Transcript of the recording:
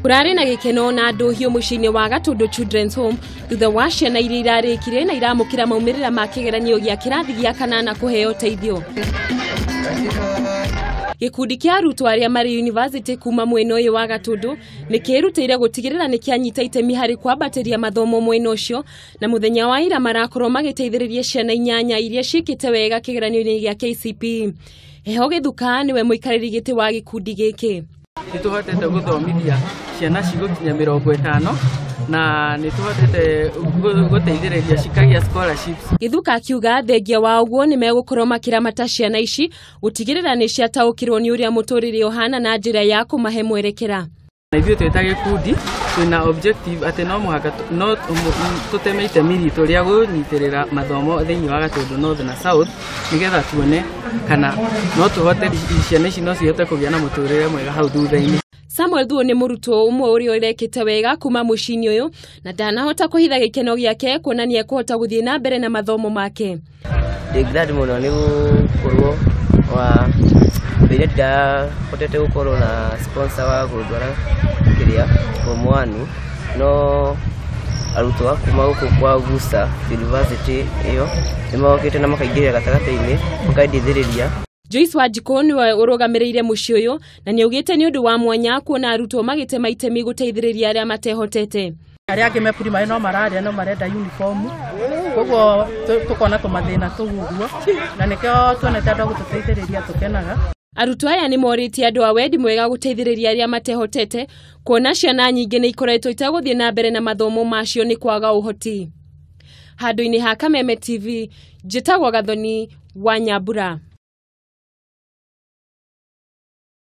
Kurari na gikeno na nduhio muciini wa Gatundu Children's Home thutha wa ciana iria irarikire na iramukira maumirira ma kigeranio gia kirathi gia kanana kuheo uteithio. Gikundi kia Arutwo aria mari university kuuma mwena uyu wa Gatundu nikirutire gutigirira nikianyita itemi hari kwambatiria mathomo mwena ucio na muthenya wa ira marakorwo magiteithiriria ciana inyanya iria cikite wega kigeranio-ini gia KCPE. Eho githuka niwe muikariri giti wa gikundi giki. Nituhotete guthomithia ciana cigukinya 50 na nituhotete guteithiriria cikagia scholarships. Githuka akiuga thengia wa uguo ni megukorwo makiramata ciana ici gutigirira ni ciataukirwo ni uria muturire ohana na njira ya kumahe mwerekera. Ithuĩ twĩta gĩkundi twĩna objective atĩ no mũhaka no tuteme itemi ritũ rĩa gũnyitĩrĩra mathomo thĩinĩ wa Gatundu North na South nĩgetha tuone kana no tũhote ciana ici no cihote kũgĩa na mũtũrĩre mwega hau thutha-inĩ. Samuel Thuo ni murutwo umwe uria urekete wega kuma muciini uyu na ndanahota kuhitha gikeno giake kuonania kuhota guthie na mbere na mathomo make. Glad muno ni gukorwo wa mbere da hotete gukorwo na sponsor wa gudwara kiria omwanu no Arutwo kuma uko kwa Gusa University iyo nimokete na makaingirira gatagata-ini makaindithiriria. Joyce Wajiko niwe urugamiriire muci uyu na niugite ni undu wa mwanya kuona Arutwo magitema itemi guteithiriria aria matehotete. Aria angi me primary no mararia no marenda uniform koguo tukona tumathina tuguguo na nikio tuonete andu gututeithiriria tukenaga. Arutwo aya ni moritie andu a wendi mwega guteithiriria aria matehotete kuona ciana nyingi ni ikoretwo itaguthie na mbere na mathomo macio ni kwaga uhoti. Handu-ini ha Kameme TV, njitagwo Gathoni wa Nyambura.